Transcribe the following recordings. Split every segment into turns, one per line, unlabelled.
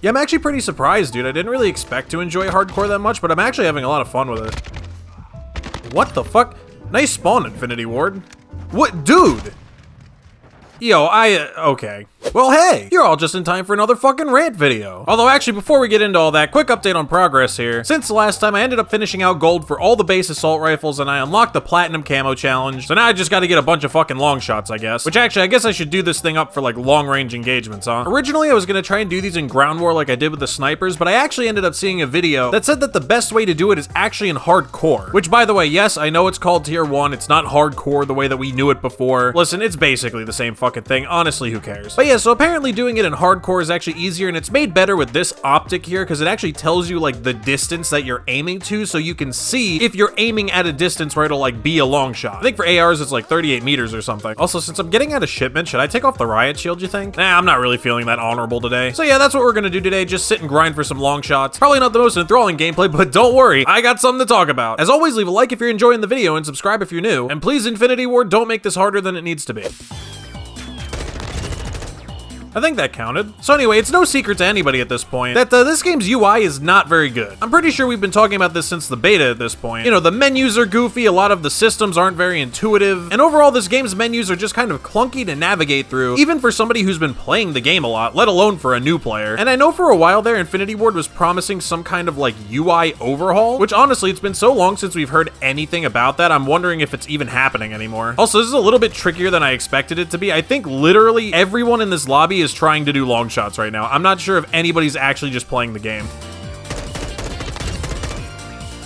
Yeah, I'm actually pretty surprised, dude. I didn't really expect to enjoy hardcore that much, but I'm actually having a lot of fun with it. What the fuck? Nice spawn, Infinity Ward. What, dude? Yo, okay. Well, hey, you're all just in time for another fucking rant video. Although, actually, before we get into all that, quick update on progress here. Since the last time, I ended up finishing out gold for all the base assault rifles, and I unlocked the platinum camo challenge. So now I just gotta get a bunch of fucking long shots, I guess. Which actually, I guess I should do this thing up for like long range engagements, huh? Originally, I was gonna try and do these in ground war like I did with the snipers, but I actually ended up seeing a video that said that the best way to do it is actually in hardcore. Which, by the way, yes, I know it's called tier 1. It's not hardcore the way that we knew it before. Listen, it's basically the same fucking thing. Honestly, who cares? But yeah, so apparently doing it in hardcore is actually easier, and it's made better with this optic here because it actually tells you like the distance that you're aiming to, so you can see if you're aiming at a distance where it'll like be a long shot. I think for ARs it's like 38 meters or something. Also, since I'm getting out of shipment, should I take off the riot shield, you think? Nah, I'm not really feeling that honorable today. So yeah, that's what we're gonna do today, just sit and grind for some long shots. Probably not the most enthralling gameplay, but don't worry, I got something to talk about. As always, leave a like if you're enjoying the video and subscribe if you're new. And please, Infinity Ward, don't make this harder than it needs to be. I think that counted. So anyway, it's no secret to anybody at this point that this game's UI is not very good. I'm pretty sure we've been talking about this since the beta at this point. You know, the menus are goofy, a lot of the systems aren't very intuitive, and overall this game's menus are just kind of clunky to navigate through, even for somebody who's been playing the game a lot, let alone for a new player. And I know for a while there, Infinity Ward was promising some kind of like UI overhaul, which honestly, it's been so long since we've heard anything about that, I'm wondering if it's even happening anymore. Also, this is a little bit trickier than I expected it to be. I think literally everyone in this lobby is trying to do long shots right now. I'm not sure if anybody's actually just playing the game.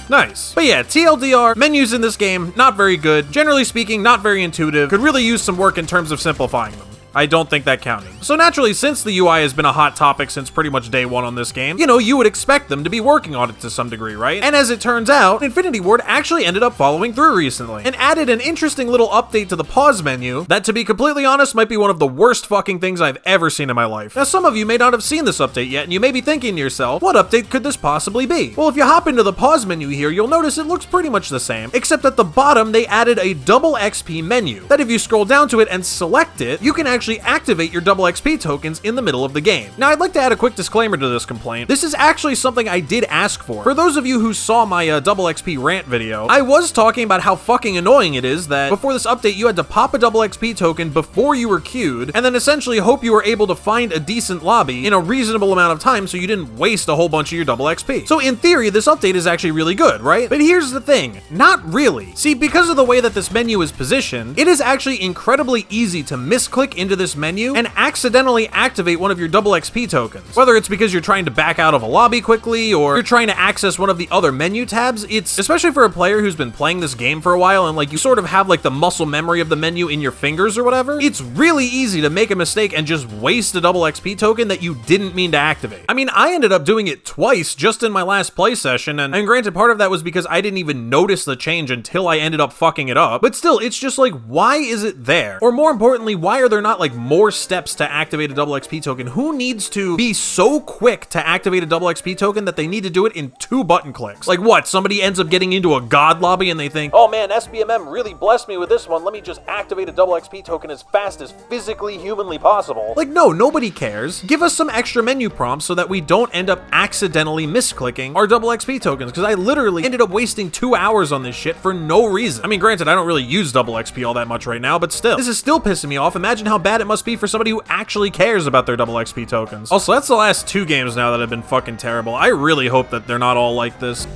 Nice. But yeah, TLDR, menus in this game, not very good. Generally speaking, not very intuitive. Could really use some work in terms of simplifying them. I don't think that counted. So naturally, since the UI has been a hot topic since pretty much day one on this game, you know, you would expect them to be working on it to some degree, right? And as it turns out, Infinity Ward actually ended up following through recently and added an interesting little update to the pause menu that, to be completely honest, might be one of the worst fucking things I've ever seen in my life. Now, some of you may not have seen this update yet, and you may be thinking to yourself, what update could this possibly be? Well, if you hop into the pause menu here, you'll notice it looks pretty much the same, except at the bottom, they added a double XP menu that if you scroll down to it and select it, you can actually activate your double XP tokens in the middle of the game. Now, I'd like to add a quick disclaimer to this complaint. This is actually something I did ask for. For those of you who saw my double XP rant video, I was talking about how fucking annoying it is that before this update, you had to pop a double XP token before you were queued, and then essentially hope you were able to find a decent lobby in a reasonable amount of time so you didn't waste a whole bunch of your double XP. So in theory, this update is actually really good, right? But here's the thing, not really. See, because of the way that this menu is positioned, it is actually incredibly easy to misclick into this menu and accidentally activate one of your double XP tokens. Whether it's because you're trying to back out of a lobby quickly or you're trying to access one of the other menu tabs, it's, especially for a player who's been playing this game for a while and like you sort of have like the muscle memory of the menu in your fingers or whatever, it's really easy to make a mistake and just waste a double XP token that you didn't mean to activate. I mean, I ended up doing it twice just in my last play session, and granted, part of that was because I didn't even notice the change until I ended up fucking it up, but still, it's just like, why is it there? Or more importantly, why are there not like more steps to activate a double XP token? Who needs to be so quick to activate a double XP token that they need to do it in 2 button clicks? Like what, somebody ends up getting into a god lobby and they think, oh man, sbmm really blessed me with this one, let me just activate a double XP token as fast as physically humanly possible. Like no, nobody cares. Give us some extra menu prompts so that we don't end up accidentally misclicking our double XP tokens, because I literally ended up wasting 2 hours on this shit for no reason. I mean, granted, I don't really use double XP all that much right now, but still, this is still pissing me off. Imagine how bad it must be for somebody who actually cares about their double XP tokens. Also, that's the last 2 games now that have been fucking terrible. I really hope that they're not all like this.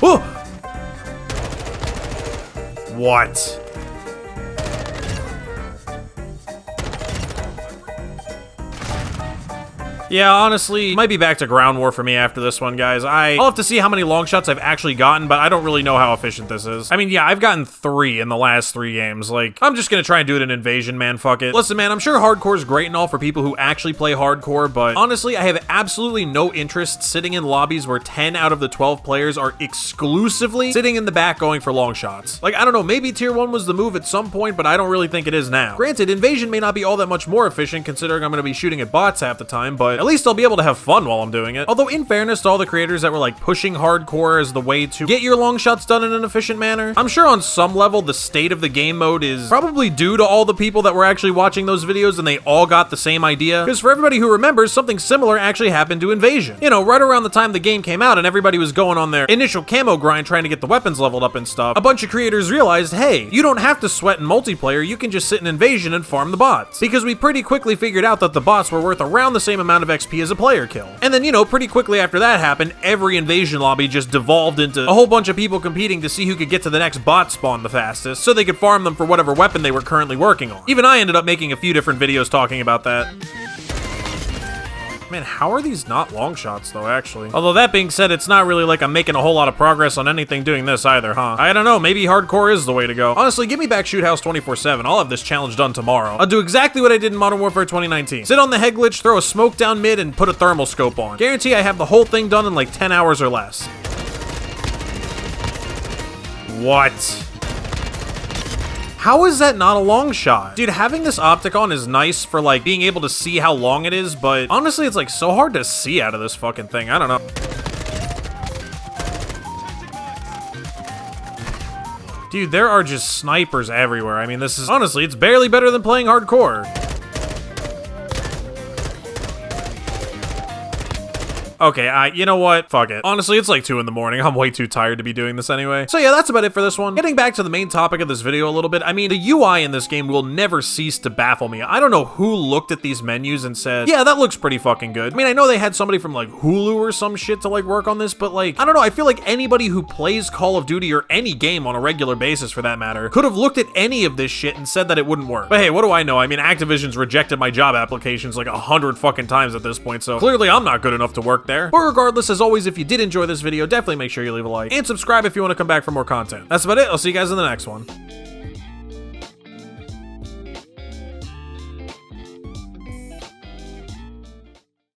Oh! What? Yeah, honestly, might be back to ground war for me after this one, guys. I'll have to see how many long shots I've actually gotten, but I don't really know how efficient this is. I mean, yeah, I've gotten 3 in the last 3 games. Like, I'm just gonna try and do it in invasion, man, fuck it. Listen, man, I'm sure hardcore is great and all for people who actually play hardcore, but honestly, I have absolutely no interest sitting in lobbies where 10 out of the 12 players are exclusively sitting in the back going for long shots. Like, I don't know, maybe tier 1 was the move at some point, but I don't really think it is now. Granted, invasion may not be all that much more efficient considering I'm gonna be shooting at bots half the time, but at At least I'll be able to have fun while I'm doing it. Although in fairness to all the creators that were like pushing hardcore as the way to get your long shots done in an efficient manner, I'm sure on some level the state of the game mode is probably due to all the people that were actually watching those videos and they all got the same idea. Because for everybody who remembers, something similar actually happened to Invasion. You know, right around the time the game came out and everybody was going on their initial camo grind trying to get the weapons leveled up and stuff, a bunch of creators realized, hey, you don't have to sweat in multiplayer, you can just sit in Invasion and farm the bots. Because we pretty quickly figured out that the bots were worth around the same amount of XP as a player kill. And then, you know, pretty quickly after that happened, every Invasion lobby just devolved into a whole bunch of people competing to see who could get to the next bot spawn the fastest, so they could farm them for whatever weapon they were currently working on. Even I ended up making a few different videos talking about that. Man, how are these not long shots though, actually? Although that being said, it's not really like I'm making a whole lot of progress on anything doing this either, huh? I don't know, maybe hardcore is the way to go. Honestly, give me back Shoot House 24/7. I'll have this challenge done tomorrow. I'll do exactly what I did in Modern Warfare 2019. Sit on the head glitch, throw a smoke down mid, and put a thermal scope on. Guarantee I have the whole thing done in like 10 hours or less. What? How is that not a long shot? Dude, having this optic on is nice for like being able to see how long it is, but honestly, it's like so hard to see out of this fucking thing. I don't know. Dude, there are just snipers everywhere. I mean, this is honestly, it's barely better than playing hardcore. Okay, you know what? Fuck it. Honestly, it's like 2 in the morning. I'm way too tired to be doing this anyway. So yeah, that's about it for this one. Getting back to the main topic of this video a little bit, I mean, the UI in this game will never cease to baffle me. I don't know who looked at these menus and said, yeah, that looks pretty fucking good. I mean, I know they had somebody from like Hulu or some shit to like work on this, but like, I don't know, I feel like anybody who plays Call of Duty or any game on a regular basis for that matter could have looked at any of this shit and said that it wouldn't work. But hey, what do I know? I mean, Activision's rejected my job applications like 100 fucking times at this point, so clearly I'm not good enough to work there. But regardless, as always, if you did enjoy this video, definitely make sure you leave a like and subscribe if you want to come back for more content. That's about it. I'll see you guys in the next one.